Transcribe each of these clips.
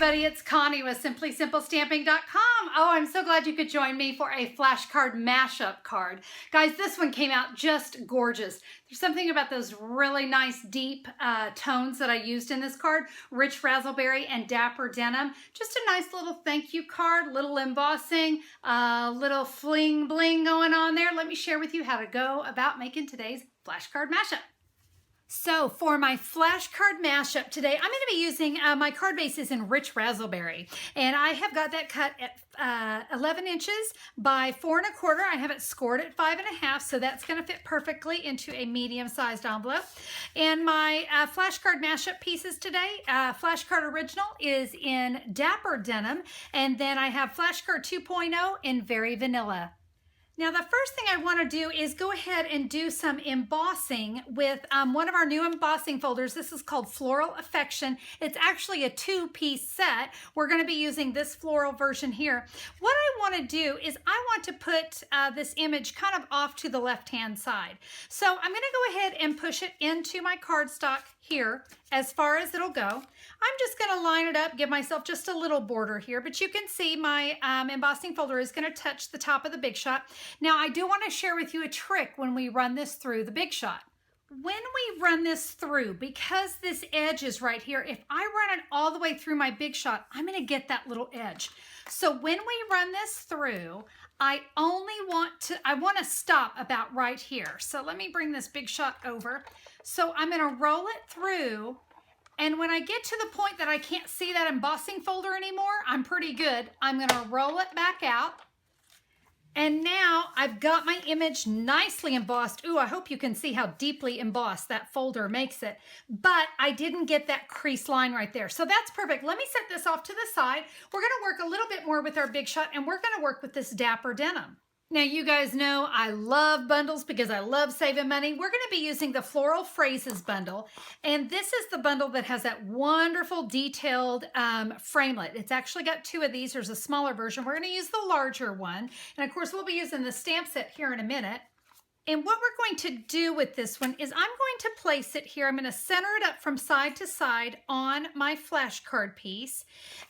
everybody, it's Connie with SimplySimpleStamping.com. Oh, I'm so glad you could join me for a flashcard mashup card. Guys, this one came out just gorgeous. There's something about those really nice deep tones that I used in this card. Rich Razzleberry and Dapper Denim. Just a nice little thank you card, little embossing, little fling bling going on there. Let me share with you how to go about making today's flashcard mashup. So for my flashcard mashup today, I'm going to be using my card base is in Rich Razzleberry, and I have got that cut at 11 inches by 4 1/4. I have it scored at 5 1/2, so that's going to fit perfectly into a medium-sized envelope. And my flashcard mashup pieces today, flashcard original is in Dapper Denim, and then I have flashcard 2.0 in Very Vanilla. Now the first thing I want to do is go ahead and do some embossing with one of our new embossing folders. This is called Floral Affection. It's actually a 2-piece set. We're going to be using this floral version here. What I want to do is I want to put this image kind of off to the left-hand side. So I'm going to go ahead and push it into my cardstock here as far as it'll go. I'm just going to line it up, give myself just a little border here, but you can see my embossing folder is going to touch the top of the Big Shot. Now I do want to share with you a trick when we run this through the Big Shot. When we run this through, because this edge is right here, if I run it all the way through my Big Shot, I'm going to get that little edge. So when we run this through, I want to stop about right here. So let me bring this Big Shot over. So I'm going to roll it through, and when I get to the point that I can't see that embossing folder anymore, I'm pretty good. I'm going to roll it back out. And now I've got my image nicely embossed. Ooh, I hope you can see how deeply embossed that folder makes it. But I didn't get that crease line right there. So that's perfect. Let me set this off to the side. We're going to work a little bit more with our Big Shot, and we're going to work with this Dapper Denim. Now you guys know I love bundles because I love saving money. We're going to be using the Floral Phrases bundle, and this is the bundle that has that wonderful detailed framelit. It's actually got 2 of these. There's a smaller version. We're going to use the larger one, and of course we'll be using the stamp set here in a minute. And what we're going to do with this one is I'm going to place it here. I'm going to center it up from side to side on my flashcard piece,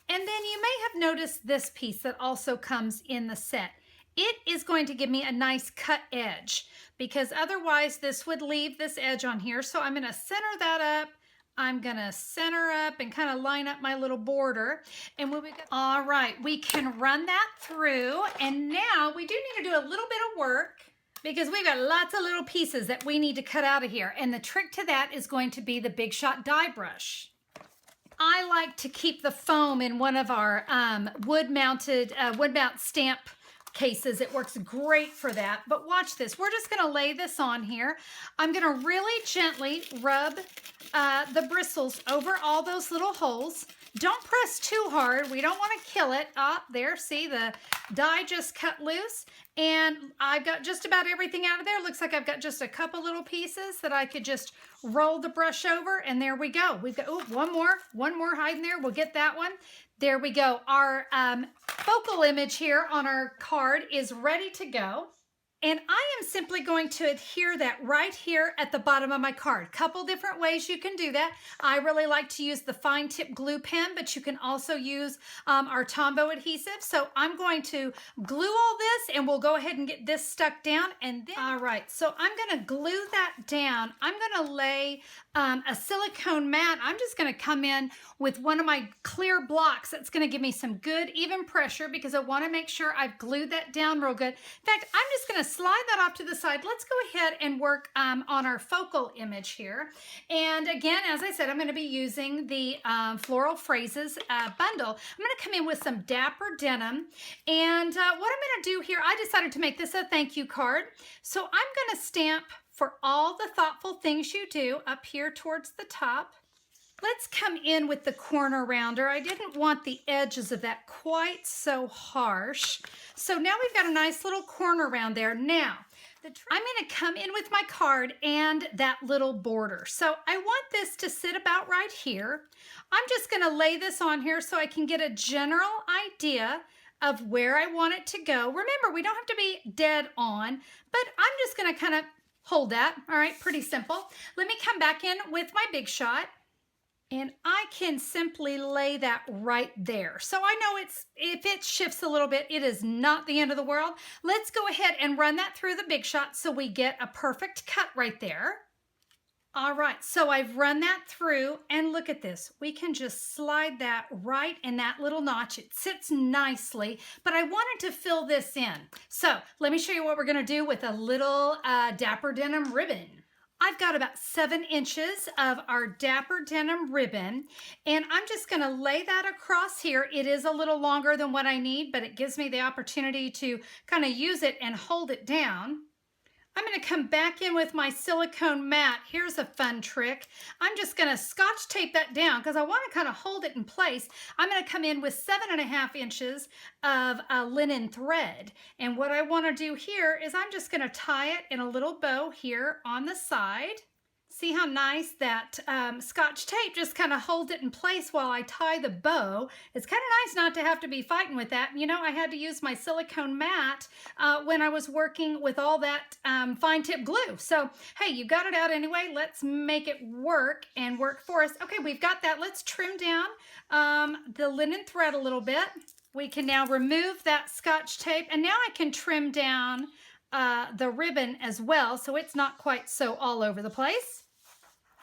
and then you may have noticed this piece that also comes in the set. It is going to give me a nice cut edge because otherwise this would leave this edge on here. So I'm going to center that up. I'm going to center up and kind of line up my little border. And when we get, all right, we can run that through. And now we do need to do a little bit of work because we've got lots of little pieces that we need to cut out of here. And the trick to that is going to be the Big Shot die brush. I like to keep the foam in one of our wood mount stamp cases. It works great for that. But watch this. We're just going to lay this on here. I'm going to really gently rub the bristles over all those little holes. Don't press too hard. We don't want to kill it. There, see, the die just cut loose. And I've got just about everything out of there. Looks like I've got just a couple little pieces that I could just roll the brush over. And there we go. We've got, oh, one more hiding there. We'll get that one. There we go. Our focal image here on our card is ready to go. And I am simply going to adhere that right here at the bottom of my card. Couple different ways you can do that. I really like to use the fine tip glue pen, but you can also use our Tombow adhesive. So I'm going to glue all this, and we'll go ahead and get this stuck down. And then, all right, so I'm going to glue that down. I'm going to lay a silicone mat. I'm just going to come in with one of my clear blocks. That's going to give me some good even pressure because I want to make sure I've glued that down real good. In fact, I'm just going to slide that off to the side. Let's go ahead and work on our focal image here. And again, as I said, I'm going to be using the Floral Phrases bundle. I'm going to come in with some Dapper Denim. And what I'm going to do here, I decided to make this a thank you card. So I'm going to stamp for all the thoughtful things you do up here towards the top. Let's come in with the corner rounder. I didn't want the edges of that quite so harsh. So now we've got a nice little corner round there. Now, I'm going to come in with my card and that little border. So I want this to sit about right here. I'm just going to lay this on here so I can get a general idea of where I want it to go. Remember, we don't have to be dead on, but I'm just going to kind of hold that. All right, pretty simple. Let me come back in with my Big Shot. And I can simply lay that right there. So I know if it shifts a little bit, it is not the end of the world. Let's go ahead and run that through the Big Shot so we get a perfect cut right there. All right, so I've run that through, and look at this. We can just slide that right in that little notch. It sits nicely, but I wanted to fill this in. So let me show you what we're gonna do with a little Dapper Denim ribbon. I've got about 7 inches of our Dapper Denim ribbon, and I'm just gonna lay that across here. It is a little longer than what I need, but it gives me the opportunity to kind of use it and hold it down. I'm going to come back in with my silicone mat. Here's a fun trick. I'm just going to Scotch tape that down because I want to kind of hold it in place. I'm going to come in with 7.5 inches of linen thread. And what I want to do here is I'm just going to tie it in a little bow here on the side. See how nice that Scotch tape just kind of holds it in place while I tie the bow. It's kind of nice not to have to be fighting with that. You know, I had to use my silicone mat when I was working with all that fine tip glue. So, hey, you got it out anyway. Let's make it work and work for us. Okay, we've got that. Let's trim down the linen thread a little bit. We can now remove that Scotch tape, and now I can trim down the ribbon as well so it's not quite so all over the place.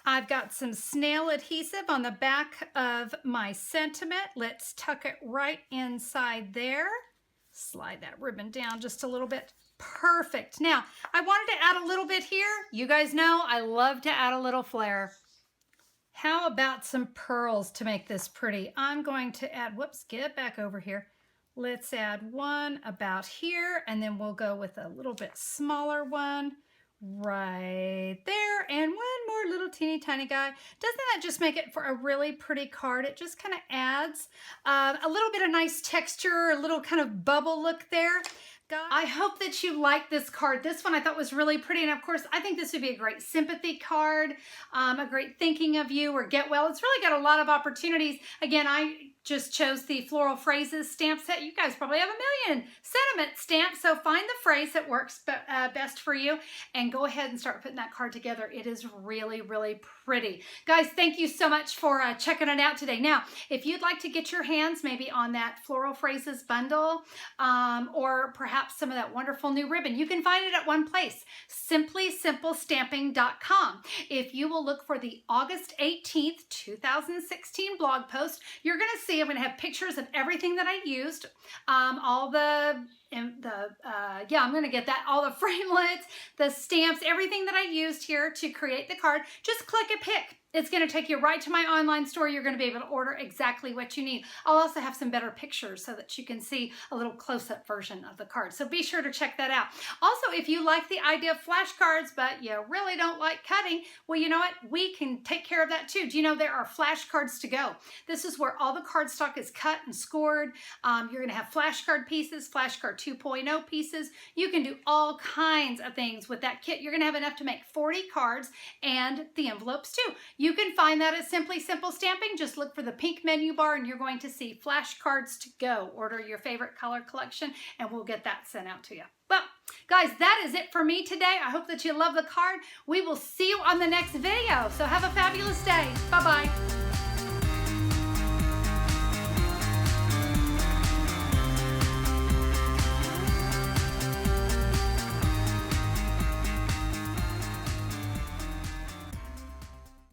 I've got some snail adhesive on the back of my sentiment. Let's tuck it right inside there. Slide that ribbon down just a little bit. Perfect. Now, I wanted to add a little bit here. You guys know I love to add a little flair. How about some pearls to make this pretty? I'm going to add, whoops, get back over here. Let's add one about here, and then we'll go with a little bit smaller one right there, and one more little teeny tiny guy. Doesn't that just make it for a really pretty card? It just kind of adds a little bit of nice texture, a little kind of bubble look there. I hope that you like this card. This one I thought was really pretty, and of course I think this would be a great sympathy card, a great thinking of you or get well. It's really got a lot of opportunities. Again, I just chose the Floral Phrases stamp set. You guys probably have a million sentiment stamps, so find the phrase that works best for you and go ahead and start putting that card together. It is really, really pretty. Guys, thank you so much for checking it out today. Now, if you'd like to get your hands maybe on that Floral Phrases bundle or perhaps some of that wonderful new ribbon, you can find it at one place, simplysimplestamping.com. If you will look for the August 18th, 2016 blog post, you're going to see I'm going to have pictures of everything that I used, all the I'm going to get that, all the framelits, the stamps, everything that I used here to create the card. Just click a pick. It's going to take you right to my online store. You're going to be able to order exactly what you need. I'll also have some better pictures so that you can see a little close-up version of the card. So be sure to check that out. Also, if you like the idea of flashcards, but you really don't like cutting, well, you know what? We can take care of that too. Do you know there are flashcards to go? This is where all the cardstock is cut and scored. You're going to have flashcard pieces, flashcard 2.0 pieces. You can do all kinds of things with that kit. You're going to have enough to make 40 cards and the envelopes too. You can find that at Simply Simple Stamping. Just look for the pink menu bar and you're going to see flashcards to go. Order your favorite color collection and we'll get that sent out to you. Well, guys, that is it for me today. I hope that you love the card. We will see you on the next video. So have a fabulous day. Bye-bye.